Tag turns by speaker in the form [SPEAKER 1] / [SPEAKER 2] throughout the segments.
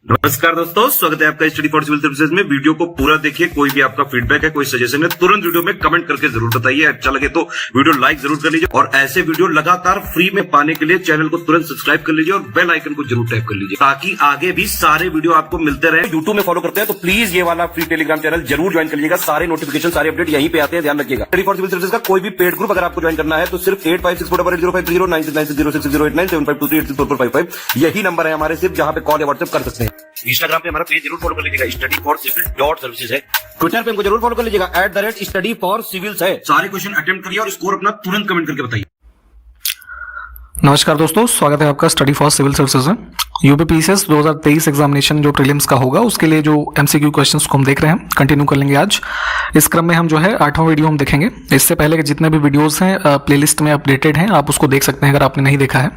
[SPEAKER 1] नमस्कार दोस्तों, स्वागत है आपका स्टडी फॉर सिविल सर्विसेज में। वीडियो को पूरा देखिए। कोई भी आपका फीडबैक है, कोई सजेशन है, तुरंत वीडियो में कमेंट करके जरूर बताइए। अच्छा लगे तो वीडियो लाइक जरूर कर लीजिए और ऐसे वीडियो लगातार फ्री में पाने के लिए चैनल को तुरंत सब्सक्राइब कर लीजिए और बेल आइकन को जरूर टैप कर लीजिए ताकि आगे भी सारे वीडियो आपको मिलते रहे। यूट्यूब में फॉलो करते हैं तो प्लीज ये वाला फ्री टेलीग्राम चैनल जरूर ज्वाइन कर लीजिएगा। सारे नोटिफिकेशन, सारे अपडेट यहीं पे आते हैं, ध्यान रखिएगा। स्टडी फॉर सिविल सर्विसेज का कोई भी पेड ग्रुप अगर आपको ज्वाइन करना है तो सिर्फ 85648056060609797523864455 यही नंबर है हमारे, सिर्फ जहां पे कॉल या व्हाट्सएप कर सकते हैं। इंस्टाग्राम पे हमारा पेज जरूर फॉलो कर लीजिएगा, स्टडी फॉर सिविल .सर्विसेज है। ट्विटर पे हमको जरूर फॉलो कर लीजिएगा, @study for civils है। सारे क्वेश्चन अटेम्प्ट करिए और स्कोर अपना तुरंत कमेंट करके बताइए।
[SPEAKER 2] नमस्कार दोस्तों, स्वागत है आपका स्टडी फॉर सिविल सर्विसेज में। यूपीपीसीएस 2023 एग्जामिनेशन जो प्रीलिम्स का होगा उसके लिए जो एमसीक्यू क्वेश्चंस को हम देख रहे हैं कंटिन्यू कर लेंगे आज। इस क्रम में हम जो है 8वां वीडियो हम देखेंगे। इससे पहले के जितने भी वीडियोस हैं प्लेलिस्ट में अपडेटेड हैं, आप उसको देख सकते हैं अगर आपने नहीं देखा है।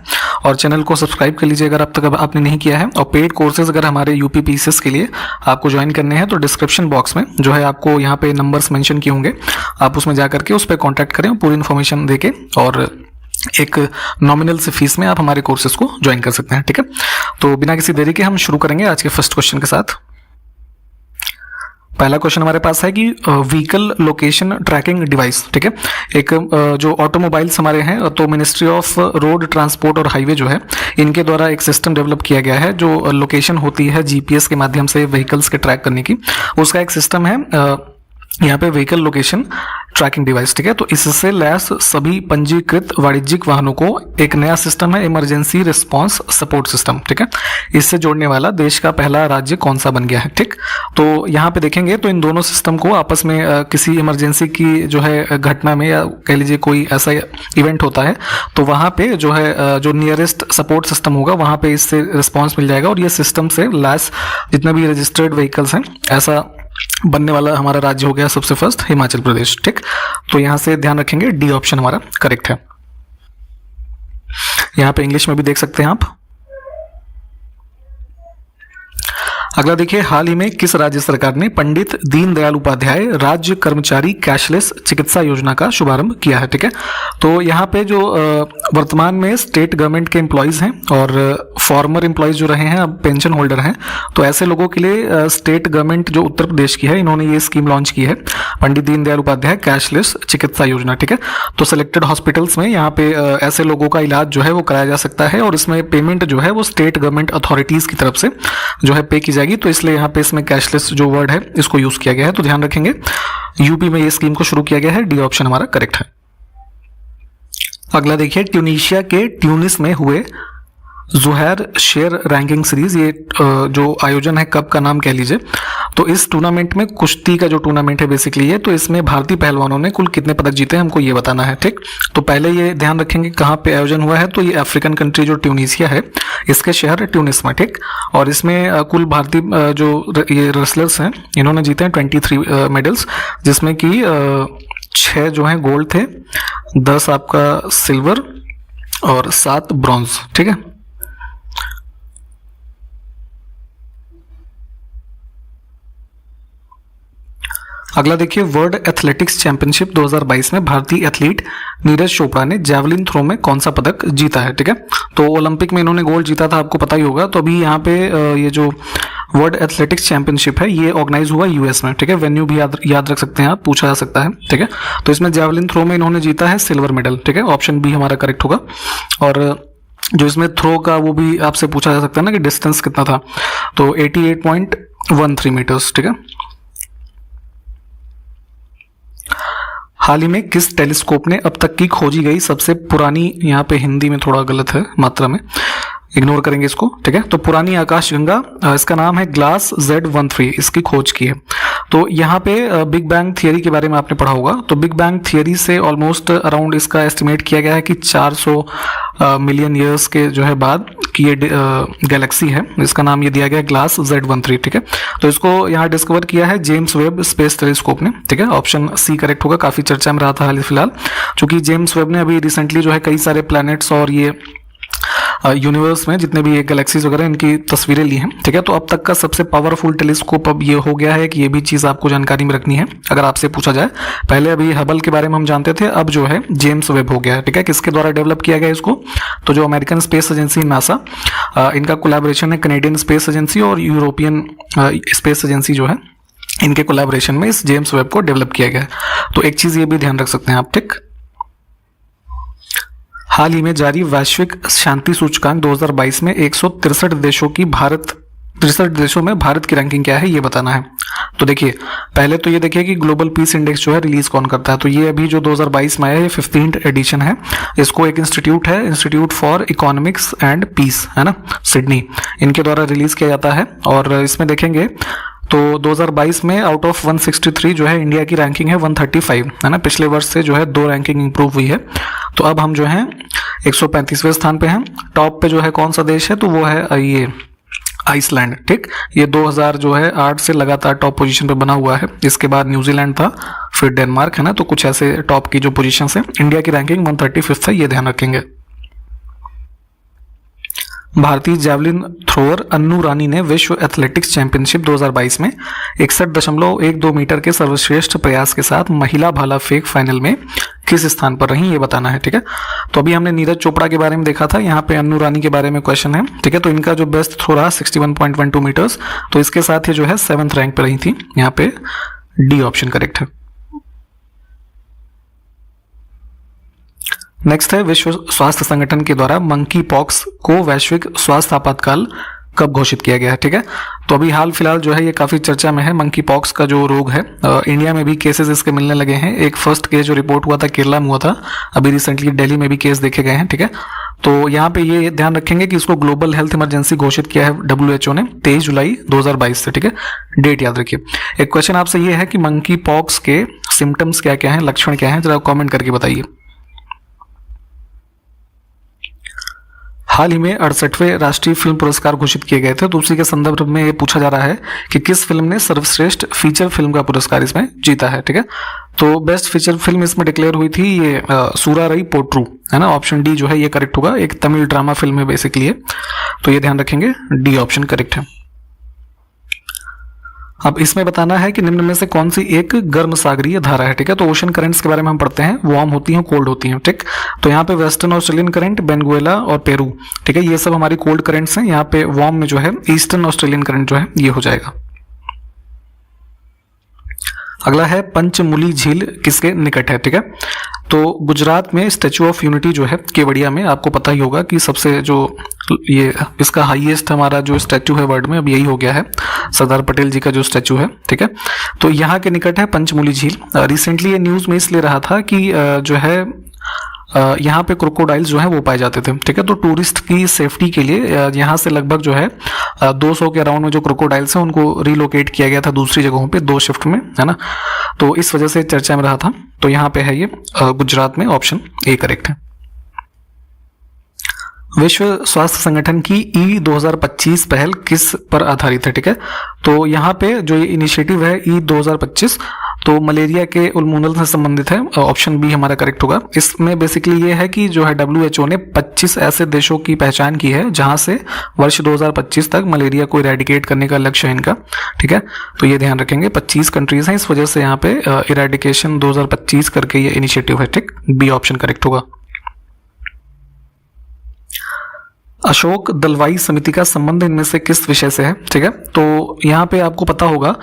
[SPEAKER 2] और चैनल को सब्सक्राइब कर लीजिए अगर अब तक आपने नहीं किया है। और पेड कोर्सेज अगर हमारे यूपीपीसीएस के लिए आपको ज्वाइन करने हैं तो डिस्क्रिप्शन बॉक्स में जो है आपको यहाँ पे नंबर्स मेंशन किए होंगे, आप उसमें जाकर के उस पर कॉन्टैक्ट करें, पूरी इन्फॉर्मेशन देके और एक नॉमिनल से फीस में आप हमारे कोर्सेज को ज्वाइन कर सकते हैं। ठीक है, तो बिना किसी देरी के हम शुरू करेंगे आज के फर्स्ट क्वेश्चन के साथ। पहला क्वेश्चन हमारे पास है कि व्हीकल लोकेशन ट्रैकिंग डिवाइस, ठीक है, एक जो ऑटोमोबाइल्स हमारे हैं तो मिनिस्ट्री ऑफ रोड ट्रांसपोर्ट और हाईवे जो है इनके द्वारा एक सिस्टम डेवलप किया गया है जो लोकेशन होती है जीपीएस के माध्यम से व्हीकल्स के ट्रैक करने की, उसका एक सिस्टम है यहाँ पे व्हीकल लोकेशन ट्रैकिंग डिवाइस। ठीक है, तो इससे लैस सभी पंजीकृत वाणिज्यिक वाहनों को एक नया सिस्टम है, इमरजेंसी रिस्पांस सपोर्ट सिस्टम। ठीक है, इससे जोड़ने वाला देश का पहला राज्य कौन सा बन गया है। ठीक, तो यहाँ पे देखेंगे तो इन दोनों सिस्टम को आपस में किसी इमरजेंसी की जो है घटना में या कह लीजिए कोई ऐसा इवेंट होता है तो वहाँ पे जो है जो नियरेस्ट सपोर्ट सिस्टम होगा वहाँ पे इससे रिस्पॉन्स मिल जाएगा और ये सिस्टम से लैस जितने भी रजिस्टर्ड व्हीकल्स हैं ऐसा बनने वाला हमारा राज्य हो गया सबसे फर्स्ट हिमाचल प्रदेश। ठीक, तो यहां से ध्यान रखेंगे डी ऑप्शन हमारा करेक्ट है। यहां पे इंग्लिश में भी देख सकते हैं आप। अगला देखिए, हाल ही में किस राज्य सरकार ने पंडित दीनदयाल उपाध्याय राज्य कर्मचारी कैशलेस चिकित्सा योजना का शुभारंभ किया है। ठीक है, तो यहाँ पे जो वर्तमान में स्टेट गवर्नमेंट के एम्प्लॉयज हैं और फॉर्मर एम्प्लॉयज जो रहे हैं अब पेंशन होल्डर हैं, तो ऐसे लोगों के लिए स्टेट गवर्नमेंट जो उत्तर प्रदेश की है इन्होंने ये स्कीम लॉन्च की है, पंडित दीनदयाल उपाध्याय कैशलेस चिकित्सा योजना। ठीक है, तो सिलेक्टेड हॉस्पिटल्स में यहाँ पे ऐसे लोगों का इलाज जो है वो कराया जा सकता है और इसमें पेमेंट जो है वो स्टेट गवर्नमेंट अथॉरिटीज की तरफ से जो है पे की जाएगी, तो इसलिए यहाँ पे इसमें कैशलेस जो वर्ड है इसको यूज किया गया है। तो ध्यान रखेंगे यूपी में ये स्कीम को शुरू किया गया है, डी ऑप्शन हमारा करेक्ट है। अगला देखिए, ट्यूनीशिया के ट्यूनिस में हुए जुहैर शेर रैंकिंग सीरीज, ये जो आयोजन है कब का नाम कह लीजिए, तो इस टूर्नामेंट में कुश्ती का जो टूर्नामेंट है बेसिकली ये, तो इसमें भारतीय पहलवानों ने कुल कितने पदक जीते हैं हमको ये बताना है। ठीक, तो पहले ये ध्यान रखेंगे कहाँ पे आयोजन हुआ है, तो ये अफ्रीकन कंट्री जो ट्यूनीशिया है इसके शहर ट्यूनिस में। ठीक, और इसमें कुल भारतीय जो ये रेसलर्स हैं इन्होंने जीते हैं 23 मेडल्स, जिसमें कि 6 जो हैं गोल्ड थे, 10 आपका सिल्वर और 7 ब्रॉन्ज। ठीक है, अगला देखिए, वर्ल्ड एथलेटिक्स चैंपियनशिप 2022 में भारतीय एथलीट नीरज चोपड़ा ने जैवलिन थ्रो में कौन सा पदक जीता है। ठीक है, तो ओलंपिक में इन्होंने गोल्ड जीता था, आपको पता ही होगा। तो अभी यहाँ पे ये जो वर्ल्ड एथलेटिक्स चैंपियनशिप है ये ऑर्गेनाइज हुआ यूएस में। ठीक है, वेन्यू भी याद रख सकते हैं आप, पूछा जा सकता है। ठीक है, तो इसमें जैवलिन थ्रो में इन्होंने जीता है सिल्वर मेडल। ठीक है, ऑप्शन बी हमारा करेक्ट होगा। और जो इसमें थ्रो का वो भी आपसे पूछा जा सकता है ना कि डिस्टेंस कितना था, तो 88.13 मीटर्स। ठीक है, हाल ही में किस टेलीस्कोप ने अब तक की खोजी गई सबसे पुरानी, यहाँ पे हिंदी में थोड़ा गलत है मात्रा में, इग्नोर करेंगे इसको। ठीक है, तो पुरानी आकाशगंगा, इसका नाम है ग्लास Z13, इसकी खोज की है। तो यहाँ पे बिग बैंग थियरी के बारे में आपने पढ़ा होगा, तो बिग बैंग थियरी से ऑलमोस्ट अराउंड इसका एस्टिमेट किया गया है कि 400 मिलियन ईयर्स के जो है बाद की ये गैलेक्सी है, इसका नाम ये दिया गया ग्लास Z13। ठीक है, तो इसको यहाँ डिस्कवर किया है जेम्स वेब स्पेस टेलीस्कोप ने। ठीक है, ऑप्शन सी करेक्ट होगा, काफी चर्चा में रहा था हाल फिलहाल, क्योंकि जेम्स वेब ने अभी रिसेंटली जो है कई सारे प्लैनेट्स और ये यूनिवर्स में जितने भी गैलेक्सीज वगैरह इनकी तस्वीरें ली हैं, ठीक है। तो अब तक का सबसे पावरफुल टेलीस्कोप अब ये हो गया है कि ये भी चीज़ आपको जानकारी में रखनी है अगर आपसे पूछा जाए। पहले अभी हबल के बारे में हम जानते थे, अब जो है जेम्स वेब हो गया है, ठीक है। किसके द्वारा डेवलप किया गया इसको? तो जो अमेरिकन स्पेस एजेंसी नासा, इनका कोलैबोरेशन है कनेडियन स्पेस एजेंसी और यूरोपियन स्पेस एजेंसी जो है, इनके कोलैबोरेशन में इस जेम्स वेब को डेवलप किया गया है। तो एक चीज़ ये भी ध्यान रख सकते हैं आप, ठीक। हाल ही में जारी वैश्विक शांति सूचकांक 2022 में 163 देशों में भारत की रैंकिंग क्या है ये बताना है। तो देखिए, पहले तो ये देखिए कि ग्लोबल पीस इंडेक्स जो है रिलीज कौन करता है। तो ये अभी जो 2022 में आया है, ये 15th एडिशन है। इसको एक इंस्टीट्यूट है, institute for economics and peace, है ना, सिडनी, इनके द्वारा रिलीज किया जाता है। और इसमें देखेंगे तो 2022 में आउट ऑफ 163 जो है इंडिया की रैंकिंग है 135, है ना। पिछले वर्ष से जो है 2 रैंकिंग इंप्रूव हुई है। तो अब हम जो है 135वें स्थान पे हैं। टॉप पे जो है कौन सा देश है? तो वो है ये आइसलैंड, ठीक। ये 2008 से लगातार टॉप पोजीशन पे बना हुआ है। इसके बाद न्यूजीलैंड था, फिर डेनमार्क, है ना। तो कुछ ऐसे टॉप की जो पोजीशन है। इंडिया की रैंकिंग 135 है, ये ध्यान रखेंगे। भारतीय जैवलिन थ्रोअर अन्नू रानी ने विश्व एथलेटिक्स चैंपियनशिप 2022 में 61.12 मीटर के सर्वश्रेष्ठ प्रयास के साथ महिला भाला फेंक फाइनल में किस स्थान पर रही, ये बताना है, ठीक है। तो अभी हमने नीरज चोपड़ा के बारे में देखा था, यहाँ पे अन्नू रानी के बारे में क्वेश्चन है, ठीक है। तो इनका जो बेस्ट थ्रो रहा 61.12 मीटर्स, तो इसके साथ ये जो है 7th रैंक पर रही थी। यहाँ पे डी ऑप्शन करेक्ट है। नेक्स्ट है, विश्व स्वास्थ्य संगठन के द्वारा मंकी पॉक्स को वैश्विक स्वास्थ्य आपातकाल कब घोषित किया गया है, ठीक है। तो अभी हाल फिलहाल जो है ये काफी चर्चा में है, मंकी पॉक्स का जो रोग है। इंडिया में भी केसेस इसके मिलने लगे हैं। एक फर्स्ट केस जो रिपोर्ट हुआ था केरला में हुआ था, अभी रिसेंटली दिल्ली में भी केस देखे गए हैं, ठीक है। तो यहाँ पे ये ध्यान रखेंगे कि इसको ग्लोबल हेल्थ इमरजेंसी घोषित किया है WHO ने 23 जुलाई 2022 से, ठीक है। डेट याद रखिए। एक क्वेश्चन आपसे ये है कि मंकी पॉक्स के सिम्टम्स क्या क्या हैं, लक्षण क्या हैं, जरा कॉमेंट करके बताइए। हाल ही में 68वें राष्ट्रीय फिल्म पुरस्कार घोषित किए गए थे। तो उसी के संदर्भ में ये पूछा जा रहा है कि किस फिल्म ने सर्वश्रेष्ठ फीचर फिल्म का पुरस्कार इसमें जीता है, ठीक है। तो बेस्ट फीचर फिल्म इसमें डिक्लेयर हुई थी ये सूरारई पोट्रू, है ना। ऑप्शन डी जो है ये करेक्ट होगा। एक तमिल ड्रामा फिल्म है बेसिकली ये, तो ये ध्यान रखेंगे, डी ऑप्शन करेक्ट है। अब इसमें बताना है कि निम्न में से कौन सी एक गर्म सागरीय धारा है, ठीक है। तो ओशन करंट्स के बारे में हम पढ़ते हैं, वार्म होती हैं, कोल्ड होती हैं, ठीक। तो यहाँ पे वेस्टर्न ऑस्ट्रेलियन करंट, बेनगुएला और पेरू, ठीक है, ये सब हमारी कोल्ड करंट्स हैं। यहाँ पे वार्म में जो है ईस्टर्न ऑस्ट्रेलियन करंट जो है ये हो जाएगा। अगला है, पंचमुली झील किसके निकट है, ठीक है। तो गुजरात में स्टैचू ऑफ यूनिटी जो है केवड़िया में, आपको पता ही होगा कि सबसे जो ये इसका हाईएस्ट हमारा जो स्टैचू है वर्ल्ड में, अब यही हो गया है, सरदार पटेल जी का जो स्टैचू है, ठीक है। तो यहाँ के निकट है पंचमुली झील। रिसेंटली ये न्यूज़ में इसलिए रहा था कि जो है यहाँ पे क्रोकोडाइल्स जो है वो पाए जाते थे, ठीक है। तो टूरिस्ट की सेफ्टी के लिए यहाँ से लगभग जो है 200 के अराउंड में जो क्रोकोडाइल्स हैं उनको रिलोकेट किया गया था दूसरी जगहों पे 2 शिफ्ट में, है ना। तो इस वजह से चर्चा में रहा था। तो यहाँ पे है ये गुजरात में, ऑप्शन ए करेक्ट है। विश्व स्वास्थ्य संगठन की ई 2025 पहल किस पर आधारित है, ठीक है। तो यहाँ पे जो ये इनिशिएटिव है ई 2025, तो मलेरिया के उन्मूलन से संबंधित है। ऑप्शन बी हमारा करेक्ट होगा। इसमें बेसिकली ये है कि जो है WHO ने 25 ऐसे देशों की पहचान की है जहां से वर्ष 2025 तक मलेरिया को इरेडिकेट करने का लक्ष्य है इनका, ठीक है। तो ये ध्यान रखेंगे, 25 कंट्रीज हैं, इस वजह से यहाँ पे इरेडिकेशन 2025 करके ये इनिशिएटिव है, ठीक। बी ऑप्शन करेक्ट होगा। अशोक दलवाई समिति का संबंध इनमें से किस विषय से है, ठीक है। तो यहाँ पे आपको पता होगा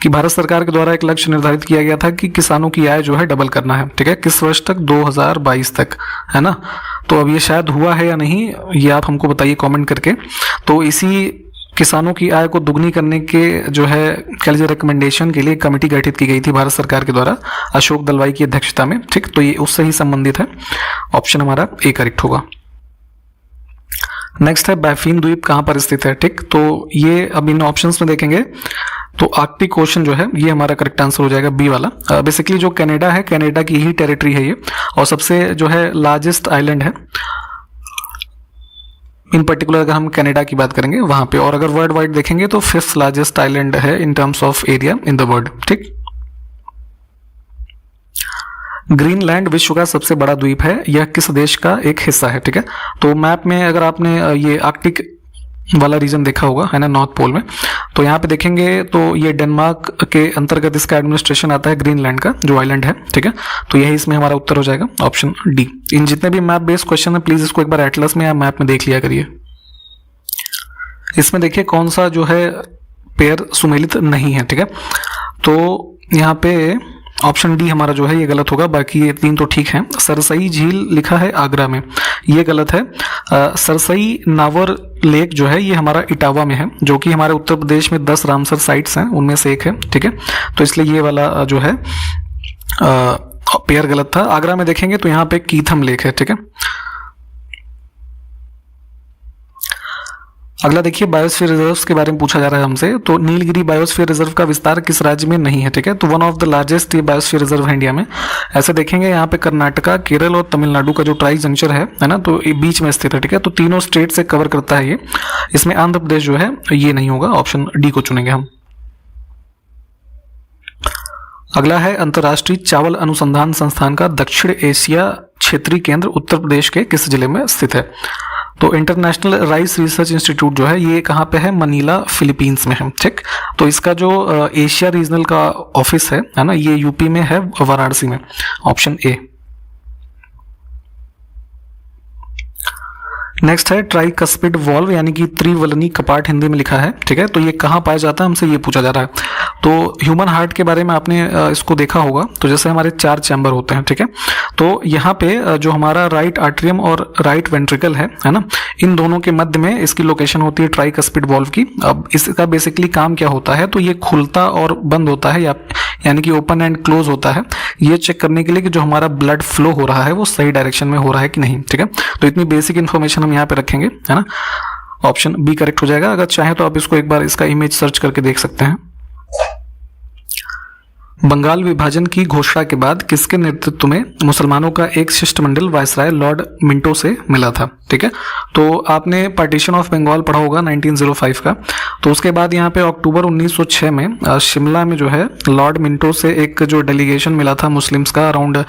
[SPEAKER 2] कि भारत सरकार के द्वारा एक लक्ष्य निर्धारित किया गया था कि किसानों की आय जो है डबल करना है, ठीक है। किस वर्ष तक? 2022 तक, है ना। तो अब ये शायद हुआ है या नहीं, ये आप हमको बताइए कमेंट करके। तो इसी किसानों की आय को दुगनी करने के जो है कह लीजिए रिकमेंडेशन के लिए कमेटी गठित की गई थी भारत सरकार के द्वारा अशोक दलवाई की अध्यक्षता में, ठीक। तो ये उससे ही संबंधित है। ऑप्शन हमारा ए करेक्ट होगा। नेक्स्ट है, बैफिन द्वीप कहाँ पर स्थित है, ठीक। तो ये अब इन ऑप्शंस में देखेंगे तो आर्कटिक ओशन जो है ये हमारा करेक्ट आंसर हो जाएगा, बी वाला। बेसिकली जो कनाडा है, कनाडा की ही टेरिटरी है ये, और सबसे जो है लार्जेस्ट आइलैंड है इन पर्टिकुलर। अगर हम कनाडा की बात करेंगे वहां पे, और अगर वर्ल्ड वाइड देखेंगे तो 5th लार्जेस्ट आइलैंड है in terms of area in the world, ठीक। ग्रीनलैंड विश्व का सबसे बड़ा द्वीप है, यह किस देश का एक हिस्सा है? ठीक है, तो मैप में अगर आपने ये आर्कटिक वाला रीजन देखा होगा है ना, नॉर्थ पोल में, तो यहाँ पे देखेंगे तो ये डेनमार्क के अंतर्गत इसका एडमिनिस्ट्रेशन आता है, ग्रीनलैंड का जो आइलैंड है। ठीक है, तो यही इसमें हमारा उत्तर हो जाएगा, ऑप्शन डी। इन जितने भी मैप बेस्ड क्वेश्चन है प्लीज इसको एक बार एटलस में या मैप में देख लिया करिए। इसमें देखिए कौन सा जो है पेयर सुमेलित नहीं है। ठीक है, तो यहाँ पे ऑप्शन डी हमारा जो है ये गलत होगा, बाकी ये तीन तो ठीक हैं। सरसई झील लिखा है आगरा में, ये गलत है। सरसई नावर लेक जो है ये हमारा इटावा में है, जो कि हमारे उत्तर प्रदेश में 10 रामसर साइट्स हैं उनमें से एक है। ठीक है, तो इसलिए ये वाला जो है पेयर गलत था। आगरा में देखेंगे तो यहाँ पे कीथम लेक है। ठीक है, अगला देखिए बायोस्फीयर रिजर्व्स के बारे में पूछा जा रहा है हमसे। तो नीलगिरी बायोस्फीयर रिजर्व का विस्तार किस राज्य में नहीं है? ठीक है, तो one of the largest biosphere reserve है इंडिया में। ऐसे देखेंगे यहाँ पे कर्नाटका, केरल और तमिलनाडु का जो ट्राई जंक्शन है ना, तो ये बीच में स्थित है। ठीक है, तो तीनों स्टेट से कवर करता है ये। इसमें आंध्र प्रदेश जो है ये नहीं होगा, ऑप्शन डी को चुनेंगे हम। अगला है अंतर्राष्ट्रीय चावल अनुसंधान संस्थान का दक्षिण एशिया क्षेत्रीय केंद्र उत्तर प्रदेश के किस जिले में स्थित है? तो इंटरनेशनल राइस रिसर्च इंस्टीट्यूट जो है ये कहाँ पे है? मनीला, फिलीपींस में है। ठीक, तो इसका जो एशिया रीजनल का ऑफिस है ना, ये यूपी में है, वाराणसी में, ऑप्शन ए। नेक्स्ट है ट्राइकस्पिड वॉल्व यानी कि त्रिवलनी कपाट हिंदी में लिखा है। ठीक है, तो ये कहाँ पाया जाता है हमसे ये पूछा जा रहा है। तो ह्यूमन हार्ट के बारे में आपने इसको देखा होगा, तो जैसे हमारे 4 चैम्बर होते हैं। ठीक है, तो यहाँ पे जो हमारा राइट आर्ट्रियम और राइट वेंट्रिकल है ना, इन दोनों के मध्य में इसकी लोकेशन होती है ट्राइकस्पिड वॉल्व की। अब इसका बेसिकली काम क्या होता है? तो ये खुलता और बंद होता है, यानी कि ओपन एंड क्लोज होता है, ये चेक करने के लिए कि जो हमारा ब्लड फ्लो हो रहा है वो सही डायरेक्शन में हो रहा है कि नहीं। ठीक है, तो इतनी बेसिक इन्फॉर्मेशन हम यहाँ पे रखेंगे, है ना, ऑप्शन बी करेक्ट हो जाएगा। अगर चाहे तो आप इसको एक बार इसका इमेज सर्च करके देख सकते हैं। बंगाल विभाजन की घोषणा के बाद किसके नेतृत्व में मुसलमानों का एक शिष्टमंडल वायसराय लॉर्ड मिंटो से मिला था? ठीक है, तो आपने पार्टीशन ऑफ बंगाल पढ़ा होगा 1905 का। तो उसके बाद यहाँ पे अक्टूबर 1906 में शिमला में जो है लॉर्ड मिंटो से एक जो डेलीगेशन मिला था मुस्लिम्स का, अराउंड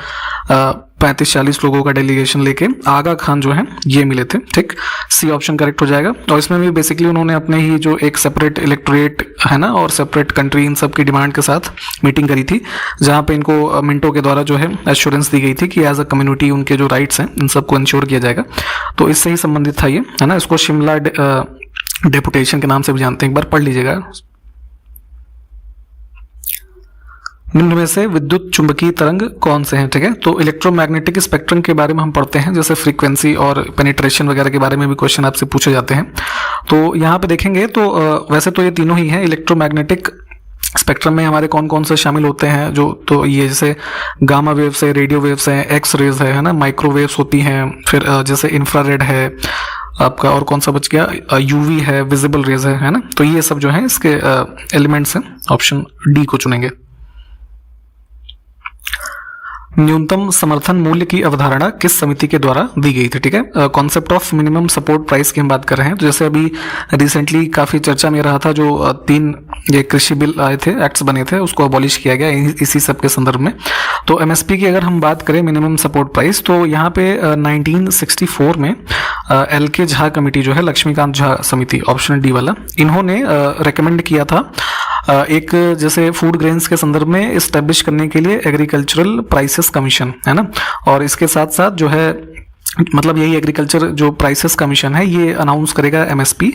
[SPEAKER 2] 35-40 लोगों का डेलीगेशन लेके आगा खान जो है ये मिले थे। ठीक, सी ऑप्शन करेक्ट हो जाएगा। और इसमें भी बेसिकली उन्होंने अपने ही जो एक सेपरेट इलेक्टोरेट है ना और सेपरेट कंट्री, इन सब की डिमांड के साथ मीटिंग करी थी, जहाँ पे इनको मिंटो के द्वारा जो है एश्योरेंस दी गई थी कि एज अ कम्युनिटी उनके जो राइट्स हैं इन सबको इंश्योर किया जाएगा। तो इससे ही संबंधित था ये, है ना। इसको शिमला डेपुटेशन के नाम से भी जानते हैं, एक बार पढ़ लीजिएगा। निम्न में से विद्युत चुंबकीय तरंग कौन से हैं? ठीक है, तो इलेक्ट्रोमैग्नेटिक स्पेक्ट्रम के बारे में हम पढ़ते हैं, जैसे फ्रीक्वेंसी और पेनिट्रेशन वगैरह के बारे में भी क्वेश्चन आपसे पूछे जाते हैं। तो यहाँ पे देखेंगे तो वैसे तो ये तीनों ही हैं। इलेक्ट्रोमैग्नेटिक स्पेक्ट्रम में हमारे कौन कौन से शामिल होते हैं? जो तो ये जैसे गामा वेव्स है, रेडियो वेव्स है, एक्स रेज है ना, माइक्रोवेव्स होती हैं, फिर जैसे इंफ्रारेड है आपका, और कौन सा बच गया, यूवी है, विजिबल रेज है ना। तो ये सब जो है इसके एलिमेंट्स हैं, ऑप्शन डी को चुनेंगे। न्यूनतम समर्थन मूल्य की अवधारणा किस समिति के द्वारा दी गई थी? ठीक है, concept of minimum support price की हम बात कर रहे हैं। तो जैसे अभी रिसेंटली काफी चर्चा में रहा था, जो 3 ये कृषि बिल आए थे, एक्ट्स बने थे, उसको अबॉलिश किया गया इसी सब के संदर्भ में। तो एमएसपी की अगर हम बात करें, मिनिमम सपोर्ट प्राइस, तो यहाँ पे 1964 में LK झा कमेटी जो है, लक्ष्मीकांत झा समिति, ऑप्शन डी वाला, इन्होंने रेकमेंड किया था एक जैसे फूड ग्रेन्स के संदर्भ में इस्टेब्लिश करने के लिए एग्रीकल्चरल प्राइसेस कमीशन, है ना। और इसके साथ साथ जो है मतलब यही एग्रीकल्चर जो प्राइसेस कमीशन है ये अनाउंस करेगा एमएसपी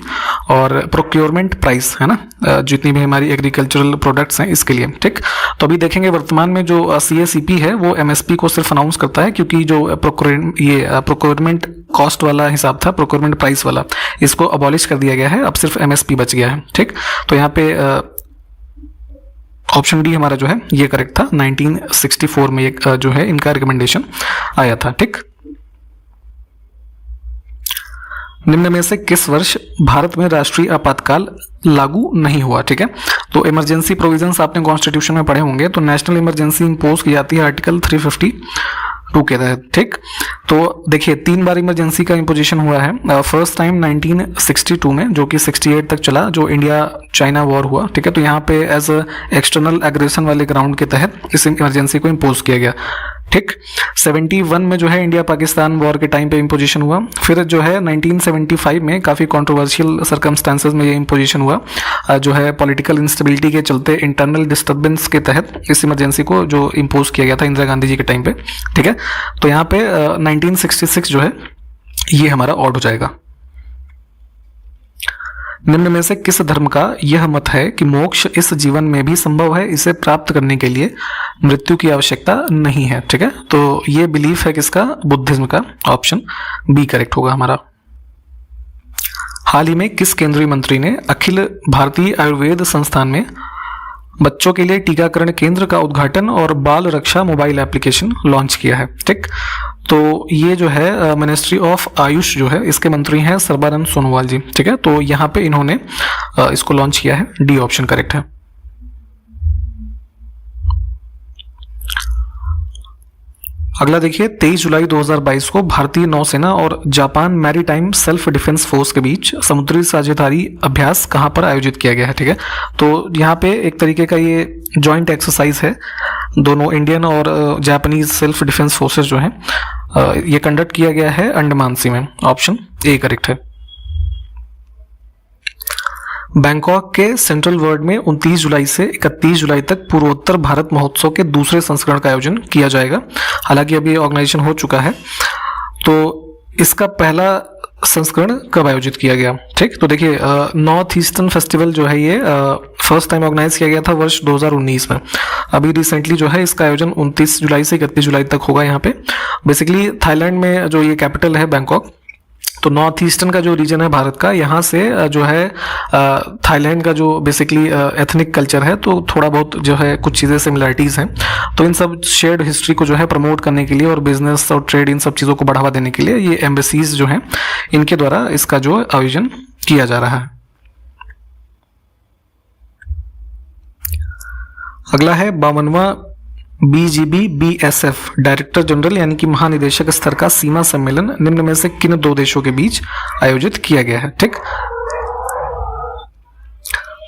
[SPEAKER 2] और प्रोक्योरमेंट प्राइस, है ना, जितनी भी हमारी एग्रीकल्चरल प्रोडक्ट्स हैं इसके लिए। ठीक, तो अभी देखेंगे वर्तमान में जो सीएसीपी है वो एमएसपी को सिर्फ अनाउंस करता है, क्योंकि जो प्रोक्योरमेंट कॉस्ट वाला हिसाब था, प्रोक्योरमेंट प्राइस वाला, इसको अबॉलिश कर दिया गया है, अब सिर्फ एमएसपी बच गया है। ठीक, तो यहाँ पे ऑप्शन डी हमारा जो है ये करेक्ट था। 1964 में एक जो है इनका रिकमेंडेशन आया था। ठीक, निम्न में से किस वर्ष भारत में राष्ट्रीय आपातकाल लागू नहीं हुआ? ठीक है, तो इमरजेंसी प्रोविजंस आपने कॉन्स्टिट्यूशन में पढ़े होंगे। तो नेशनल इमरजेंसी इंपोज की जाती है आर्टिकल 352 के तहत। ठीक, तो देखिए 3 बार इमरजेंसी का इंपोजिशन हुआ है। फर्स्ट टाइम 1962 में, जो कि 68 तक चला, जो इंडिया चाइना वॉर हुआ। ठीक है, तो यहाँ पे एज एक्सटर्नल एग्रेशन वाले ग्राउंड के तहत इस इमरजेंसी को इंपोज किया गया। ठीक। 71 में जो है इंडिया पाकिस्तान वॉर के टाइम पे इम्पोजिशन हुआ। फिर जो है 1975 में काफ़ी कंट्रोवर्शियल सर्कमस्टांसेस में ये इम्पोजिशन हुआ, जो है पॉलिटिकल इंस्टेबिलिटी के चलते इंटरनल डिस्टर्बेंस के तहत इस इमरजेंसी को जो इम्पोज किया गया था इंदिरा गांधी जी के टाइम पे, ठीक है। तो यहाँ पे 1966 जो है ये हमारा ऑड हो जाएगा। निम्न में से किस धर्म का यह मत है कि मोक्ष इस जीवन में भी संभव है, इसे प्राप्त करने के लिए मृत्यु की आवश्यकता नहीं है, ठीक है। तो ये बिलीफ है किसका? बुद्धिज्म का। ऑप्शन बी करेक्ट होगा हमारा। हाल ही में किस केंद्रीय मंत्री ने अखिल भारतीय आयुर्वेद संस्थान में बच्चों के लिए टीकाकरण केंद्र का उद्घाटन और बाल रक्षा मोबाइल एप्लीकेशन लॉन्च किया है, ठीक। तो ये जो है मिनिस्ट्री ऑफ आयुष जो है इसके मंत्री हैं सर्बानंद सोनोवाल जी, ठीक है। तो यहाँ पे इन्होंने इसको लॉन्च किया है। डी ऑप्शन करेक्ट है। अगला देखिए, 23 जुलाई 2022 को भारतीय नौसेना और Japan maritime self defence force के बीच समुद्री साझेदारी अभ्यास कहां पर आयोजित किया गया है, ठीक है। तो यहाँ पे एक तरीके का ये जॉइंट एक्सरसाइज है, दोनों इंडियन और जापानीज सेल्फ डिफेंस फोर्सेस जो हैं ये कंडक्ट किया गया है अंडमान सी में। ऑप्शन ए करेक्ट है। बैंकॉक के सेंट्रल वर्ल्ड में 29 जुलाई से 31 जुलाई तक पूर्वोत्तर भारत महोत्सव के दूसरे संस्करण का आयोजन किया जाएगा। हालांकि अभी ऑर्गेनाइजेशन हो चुका है। तो इसका पहला संस्करण कब आयोजित किया गया, ठीक। तो देखिए नॉर्थ ईस्टर्न फेस्टिवल जो है ये फर्स्ट टाइम ऑर्गेनाइज किया गया था वर्ष 2019 में। अभी रिसेंटली जो है इसका आयोजन 29 जुलाई से 31 जुलाई तक होगा। यहाँ पे बेसिकली थाईलैंड में जो ये कैपिटल है बैंकॉक, तो नॉर्थ ईस्टर्न का जो रीजन है भारत का, यहाँ से जो है थाईलैंड का जो बेसिकली एथनिक कल्चर है, तो थोड़ा बहुत जो है कुछ चीज़ें सिमिलरिटीज़ हैं। तो इन सब शेयर्ड हिस्ट्री को जो है प्रमोट करने के लिए और बिजनेस और ट्रेड इन सब चीज़ों को बढ़ावा देने के लिए ये एम्बेसीज जो हैं इनके द्वारा इसका जो आयोजन किया जा रहा है। अगला है 52वां BGB BSF डायरेक्टर जनरल यानी कि महानिदेशक स्तर का सीमा सम्मेलन निम्न में से किन दो देशों के बीच आयोजित किया गया है, ठीक।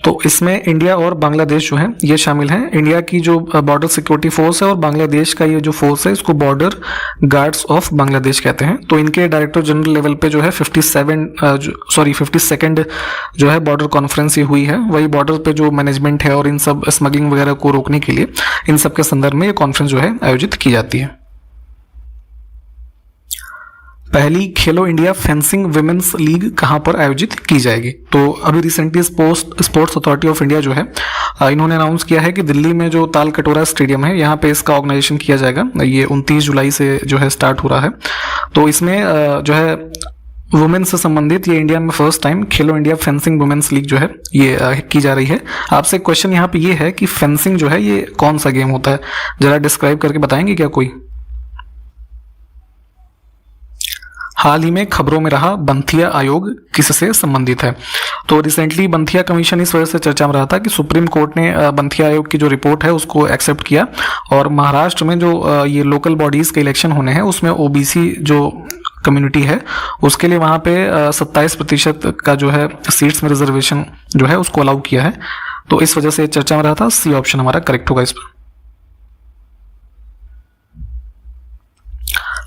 [SPEAKER 2] तो इसमें इंडिया और बांग्लादेश जो है ये शामिल हैं। इंडिया की जो बॉर्डर सिक्योरिटी फोर्स है और बांग्लादेश का ये जो फोर्स है इसको बॉर्डर गार्ड्स ऑफ बांग्लादेश कहते हैं। तो इनके डायरेक्टर जनरल लेवल पे जो है 52nd जो है बॉर्डर कॉन्फ्रेंस ये हुई है। वही बॉर्डर पे जो मैनेजमेंट है और इन सब स्मगलिंग वगैरह को रोकने के लिए इन सब के संदर्भ में ये कॉन्फ्रेंस जो है आयोजित की जाती है। पहली खेलो इंडिया फेंसिंग विमेंस लीग कहां पर आयोजित की जाएगी? तो अभी recently sports authority of India जो है इन्होंने अनाउंस किया है कि दिल्ली में जो ताल कटोरा स्टेडियम है यहाँ पे इसका ऑर्गेनाइजेशन किया जाएगा। ये 29 जुलाई से जो है स्टार्ट हो रहा है। तो इसमें जो है वुमेन से संबंधित ये इंडिया में फर्स्ट टाइम खेलो इंडिया फेंसिंग वुमेन्स लीग जो है ये की जा रही है। आपसे क्वेश्चन यहाँ पे ये है कि फेंसिंग जो है ये कौन सा गेम होता है, जरा डिस्क्राइब करके बताएंगे क्या कोई? हाल ही में खबरों में रहा बंथिया आयोग किससे संबंधित है? तो रिसेंटली बंथिया कमीशन इस वजह से चर्चा में रहा था कि सुप्रीम कोर्ट ने बंथिया आयोग की जो रिपोर्ट है उसको एक्सेप्ट किया और महाराष्ट्र में जो ये लोकल बॉडीज के इलेक्शन होने हैं उसमें ओबीसी जो कम्युनिटी है उसके लिए वहाँ पे 27% का जो है सीट्स में रिजर्वेशन जो है उसको अलाउ किया है। तो इस वजह से चर्चा में रहा था। सी ऑप्शन हमारा करेक्ट होगा इस पर।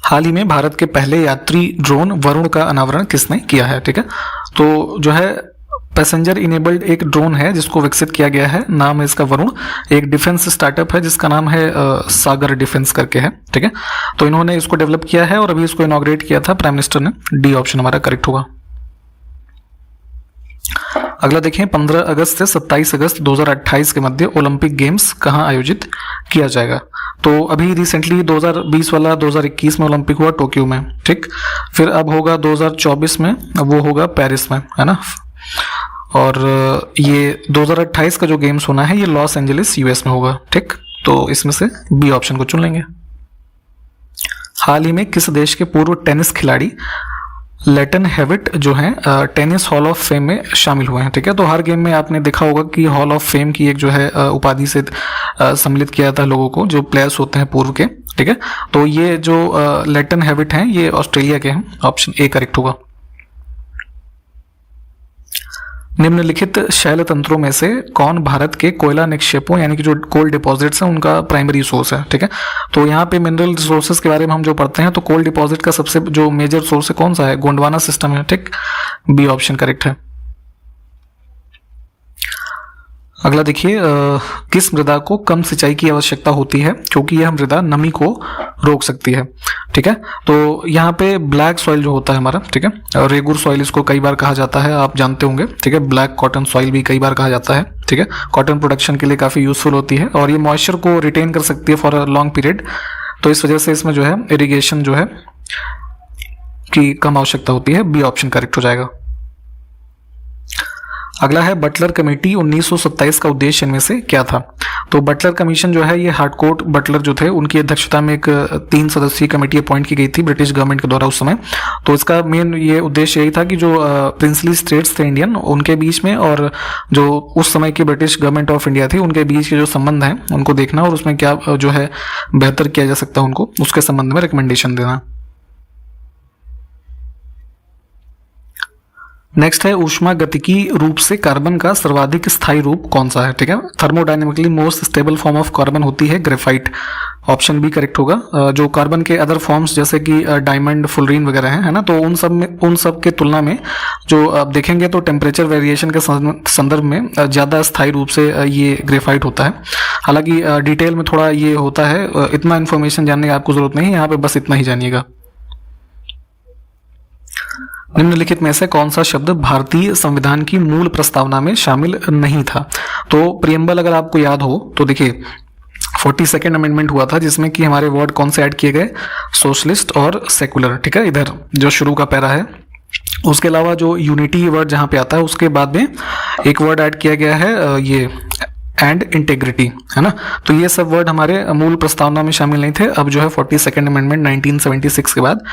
[SPEAKER 2] हाल ही में भारत के पहले यात्री ड्रोन वरुण का अनावरण किसने किया है, ठीक है। तो जो है पैसेंजर इनेबल्ड एक ड्रोन है जिसको विकसित किया गया है, नाम है इसका वरुण। एक डिफेंस स्टार्टअप है जिसका नाम है सागर डिफेंस करके है, ठीक है। तो इन्होंने इसको डेवलप किया है और अभी इसको इनॉग्रेट किया था प्राइम मिनिस्टर ने। डी ऑप्शन हमारा करेक्ट होगा। अगला देखें, 15 अगस्त से 27 अगस्त 2028 के मध्य ओलंपिक गेम्स कहां आयोजित किया जाएगा? तो अभी रिसेंटली 2020 वाला 2021 में ओलंपिक हुआ टोक्यो में, ठीक। फिर अब होगा 2024 में, वो होगा पेरिस में, है ना। और ये 2028 का जो गेम्स होना है ये लॉस एंजलिस यूएस में होगा, ठीक। तो इसमें से बी ऑप्शन को चुन लेंगे। हाल ही में किस देश के पूर्व टेनिस खिलाड़ी लेटन हेविट जो हैं टेनिस हॉल ऑफ फेम में शामिल हुए हैं, ठीक है। तो हर गेम में आपने देखा होगा कि हॉल ऑफ फेम की एक जो है उपाधि से सम्मिलित किया जाता है लोगों को जो प्लेयर्स होते हैं पूर्व के, ठीक है। तो ये जो लेटन हेविट हैं ये ऑस्ट्रेलिया के हैं। ऑप्शन ए करेक्ट होगा। निम्नलिखित शैल तंत्रों में से कौन भारत के कोयला निक्षेपों यानी कि जो कोल डिपॉजिट्स हैं उनका प्राइमरी सोर्स है, ठीक है। तो यहाँ पे मिनरल रिसोर्सेज के बारे में हम जो पढ़ते हैं तो कोल डिपॉजिट का सबसे जो मेजर सोर्स है कौन सा है, गोंडवाना सिस्टम है, ठीक। बी ऑप्शन करेक्ट है। अगला देखिए, किस मृदा को कम सिंचाई की आवश्यकता होती है क्योंकि यह मृदा नमी को रोक सकती है, ठीक है। तो यहाँ पे ब्लैक सॉइल जो होता है हमारा, ठीक है, रेगुर सॉइल इसको कई बार कहा जाता है, आप जानते होंगे, ठीक है। ब्लैक कॉटन सॉइल भी कई बार कहा जाता है, ठीक है। कॉटन प्रोडक्शन के लिए काफी यूजफुल होती है और ये मॉइस्चर को रिटेन कर सकती है फॉर अ लॉन्ग पीरियड। तो इस वजह से इसमें जो है इरिगेशन जो है की कम आवश्यकता होती है। बी ऑप्शन करेक्ट हो जाएगा। अगला है बटलर कमेटी 1927 का उद्देश्य इनमें से क्या था। तो बटलर कमीशन जो है ये हार्डकोर्ट बटलर जो थे उनकी अध्यक्षता में एक 3 सदस्यीय कमेटी अपॉइंट की गई थी ब्रिटिश गवर्नमेंट के द्वारा उस समय। तो इसका मेन ये उद्देश्य यही था कि जो प्रिंसली स्टेट्स थे इंडियन उनके बीच में और जो उस समय की ब्रिटिश गवर्नमेंट ऑफ इंडिया थी उनके बीच के जो संबंध हैं उनको देखना और उसमें क्या जो है बेहतर किया जा सकता है उनको उसके संबंध में रिकमेंडेशन देना। नेक्स्ट है ऊष्मागतिकी रूप से कार्बन का सर्वाधिक स्थायी रूप कौन सा है, ठीक है। Thermodynamically most stable form of carbon होती है ग्रेफाइट। ऑप्शन बी करेक्ट होगा। जो कार्बन के अदर फॉर्म्स जैसे कि डायमंड, फुलरीन वगैरह हैं, है ना, तो उन सब के तुलना में जो आप देखेंगे तो टेम्परेचर वेरिएशन के संदर्भ में ज़्यादा स्थायी रूप से ये ग्रेफाइट होता है। हालांकि डिटेल में थोड़ा ये होता है, इतना इन्फॉर्मेशन जानने की आपको जरूरत नहीं है, यहाँ पे बस इतना ही जानिएगा। निम्नलिखित में से कौन सा शब्द भारतीय संविधान की मूल प्रस्तावना में शामिल नहीं था। तो प्रियम्बल अगर आपको याद हो तो देखिए 42nd अमेंडमेंट हुआ था जिसमें कि हमारे वर्ड कौन से ऐड किए गए, सोशलिस्ट और सेकुलर, ठीक है। इधर जो शुरू का पैरा है उसके अलावा जो यूनिटी वर्ड जहां पे आता है उसके बाद में एक वर्ड ऐड किया गया है ये एंड इंटेग्रिटी, है ना। तो ये सब वर्ड हमारे मूल प्रस्तावना में शामिल नहीं थे। अब जो है 42nd अमेंडमेंट 1976 के बाद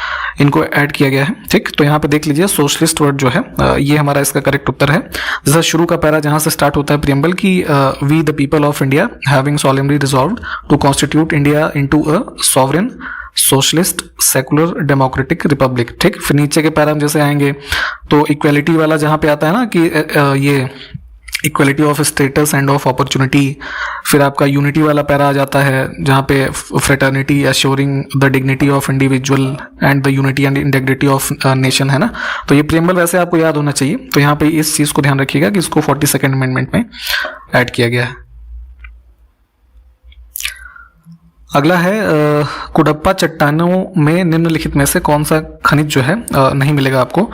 [SPEAKER 2] इनको ऐड किया गया है, ठीक। तो यहाँ पे देख लीजिए सोशलिस्ट वर्ड जो है ये हमारा इसका करेक्ट उत्तर है। जैसा शुरू का पैरा जहां से स्टार्ट होता है प्रियम्बल की we the people of India having solemnly resolved to constitute India into a sovereign socialist secular democratic republic, ठीक। फिर नीचे के पैरा जैसे आएंगे तो इक्वेलिटी वाला जहां पे आता है ना कि ये equality of status end of opportunity. फिर आपका यूनिटी वाला पैरा आ जाता है जहाँ पे fraternity assuring the dignity of individual and the unity and integrity of nation, है ना। तो ये प्रियम्बल वैसे आपको याद होना चाहिए। तो यहाँ पे इस चीज़ को ध्यान रखिएगा कि इसको 42nd अमेंडमेंट में ऐड किया गया है। अगला है कुडप्पा चट्टानों में निम्नलिखित में से कौन सा खनिज जो है नहीं मिलेगा आपको।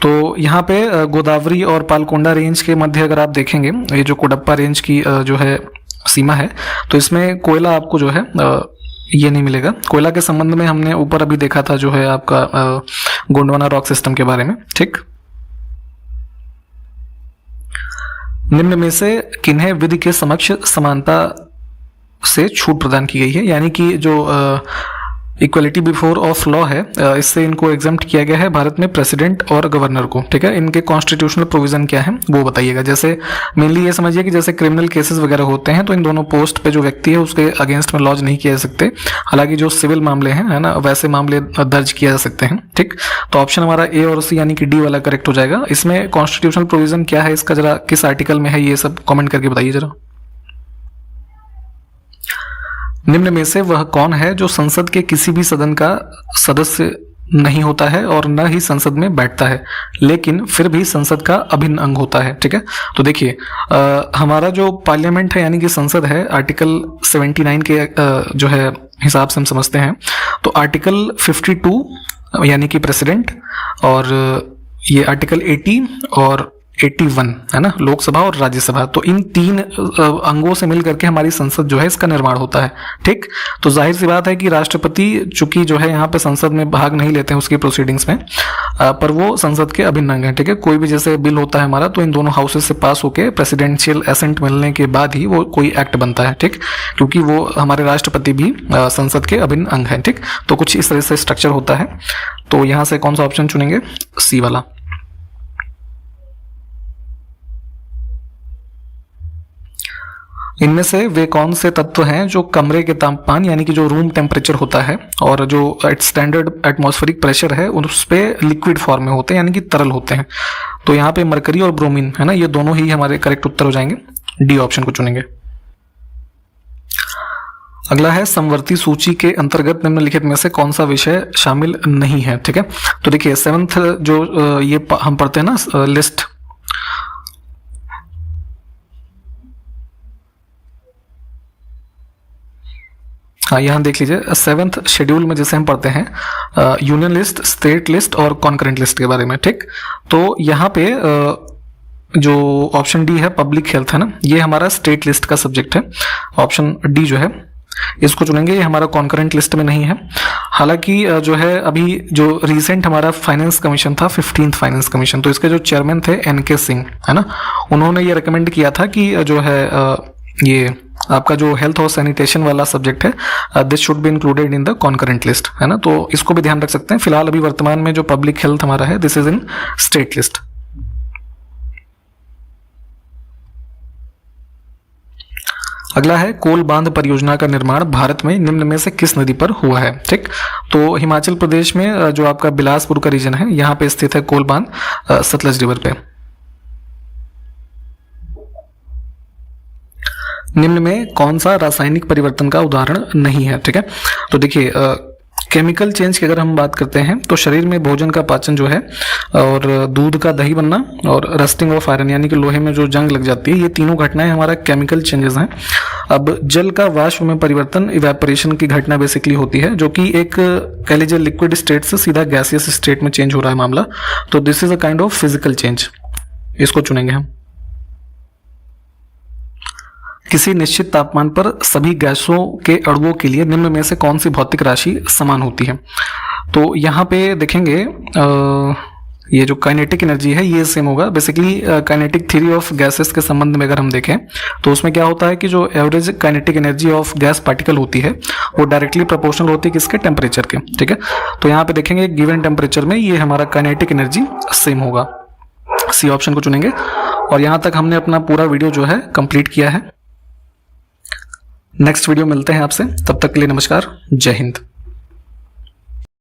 [SPEAKER 2] तो यहाँ पे गोदावरी और पालकोंडा रेंज के मध्य अगर आप देखेंगे ये जो कुडप्पा रेंज की जो है सीमा है तो इसमें कोयला आपको जो है ये नहीं मिलेगा। कोयला के संबंध में हमने ऊपर अभी देखा था जो है आपका गोंडवाना रॉक सिस्टम के बारे में, ठीक। निम्न में से किन्हें विधि के समक्ष समानता से छूट प्रदान की गई है, यानी कि जो इक्वलिटी बिफोर ऑफ लॉ है इससे इनको एग्जम्प्ट किया गया है भारत में प्रेसिडेंट और गवर्नर को, ठीक है। इनके कॉन्स्टिट्यूशनल प्रोविजन क्या है वो बताइएगा। जैसे मेनली ये समझिए कि जैसे क्रिमिनल केसेस वगैरह होते हैं तो इन दोनों पोस्ट पे जो व्यक्ति है उसके अगेंस्ट में लॉज नहीं किए जा सकते। हालांकि जो सिविल मामले हैं, है ना, वैसे मामले दर्ज किया जा सकते हैं, ठीक। तो ऑप्शन हमारा ए और सी यानी कि डी वाला करेक्ट हो जाएगा। इसमें कॉन्स्टिट्यूशनल प्रोविजन क्या है इसका जरा किस आर्टिकल में है ये सब कॉमेंट करके बताइए जरा। निम्न में से वह कौन है जो संसद के किसी भी सदन का सदस्य नहीं होता है और न ही संसद में बैठता है लेकिन फिर भी संसद का अभिन्न अंग होता है, ठीक है। तो देखिए हमारा जो पार्लियामेंट है यानी कि संसद है आर्टिकल 79 के जो है हिसाब से हम समझते हैं। तो आर्टिकल 52 यानी कि प्रेसिडेंट और ये आर्टिकल 80 और 81 है ना, लोकसभा और राज्यसभा। तो इन 3 अंगों से मिलकर के हमारी संसद जो है इसका निर्माण होता है, ठीक। तो जाहिर सी बात है कि राष्ट्रपति चूंकि जो है यहाँ पे संसद में भाग नहीं लेते हैं उसकी प्रोसीडिंग्स में, पर वो संसद के अभिन्न अंग है, ठीक है। कोई भी जैसे बिल होता है हमारा तो इन दोनों हाउसेस से पास होकर प्रेसिडेंशियल एसेंट मिलने के बाद ही वो कोई एक्ट बनता है, ठीक, क्योंकि वो हमारे राष्ट्रपति भी संसद के अभिन्न अंग है, ठीक। तो कुछ इस तरह से स्ट्रक्चर होता है। तो यहाँ से कौन सा ऑप्शन चुनेंगे, सी वाला। इनमें से वे कौन से तत्व हैं जो कमरे के तापमान यानी कि जो रूम टेम्परेचर होता है और जो स्टैंडर्ड एटमॉस्फेरिक प्रेशर है उस पे लिक्विड फॉर्म में होते हैं यानी कि तरल होते हैं। तो यहाँ पे मरकरी और ब्रोमीन है ना, ये दोनों ही हमारे करेक्ट उत्तर हो जाएंगे। डी ऑप्शन को चुनेंगे। अगला है समवर्ती सूची के अंतर्गत निम्नलिखित में से कौन सा विषय शामिल नहीं है। ठीक है, तो देखिए 7th जो ये हम पढ़ते हैं ना लिस्ट, हाँ यहाँ देख लीजिए 7th शेड्यूल में जैसे हम पढ़ते हैं यूनियन लिस्ट, स्टेट लिस्ट और कॉन्करेंट लिस्ट के बारे में। ठीक, तो यहाँ पे जो ऑप्शन डी है पब्लिक हेल्थ है ना, ये हमारा स्टेट लिस्ट का सब्जेक्ट है। ऑप्शन डी जो है इसको चुनेंगे, ये हमारा कॉन्करेंट लिस्ट में नहीं है। हालांकि जो है अभी जो रिसेंट हमारा फाइनेंस कमीशन था 15th फाइनेंस कमीशन, तो इसके जो चेयरमैन थे NK सिंह है ना, उन्होंने ये रिकमेंड किया था कि जो है ये आपका जो हेल्थ और सैनिटेशन वाला सब्जेक्ट है this should be included in the concurrent list है ना, तो इसको भी ध्यान रख सकते हैं। फिलहाल अभी वर्तमान में जो पब्लिक हेल्थ हमारा है this is in state list. अगला है कोल बांध परियोजना का निर्माण भारत में निम्न में से किस नदी पर हुआ है। ठीक, तो हिमाचल प्रदेश में जो आपका बिलासपुर का रीजन है यहाँ पे स्थित है कोल बांध सतलज रिवर पे। निम्न में कौन सा रासायनिक परिवर्तन का उदाहरण नहीं है। ठीक है, तो देखिए केमिकल चेंज की अगर हम बात करते हैं तो शरीर में भोजन का पाचन जो है और दूध का दही बनना और रस्टिंग ऑफ आयरन यानी कि लोहे में जो जंग लग जाती है, ये तीनों घटनाएं हमारा केमिकल चेंजेस हैं। अब जल का वाष्प में परिवर्तन इवेपोरेशन की घटना बेसिकली होती है, जो कि एक कह लीजिए लिक्विड स्टेट से सीधा गैसियस स्टेट में चेंज हो रहा है मामला, तो this is a kind of physical change. इसको चुनेंगे हम। किसी निश्चित तापमान पर सभी गैसों के अणुओं के लिए निम्न में से कौन सी भौतिक राशि समान होती है। तो यहाँ पे देखेंगे ये जो काइनेटिक एनर्जी है ये सेम होगा। Basically kinetic theory of gases के संबंध में अगर हम देखें तो उसमें क्या होता है कि जो average kinetic energy of gas particle होती है वो डायरेक्टली प्रोपोर्शनल होती है किसके, टेम्परेचर के। ठीक है, तो यहाँ पे देखेंगे गिवन टेम्परेचर में ये हमारा काइनेटिक एनर्जी सेम होगा। सी ऑप्शन को चुनेंगे। और यहाँ तक हमने अपना पूरा वीडियो जो है कंप्लीट किया है। नेक्स्ट वीडियो मिलते हैं आपसे, तब तक के लिए नमस्कार, जय हिंद।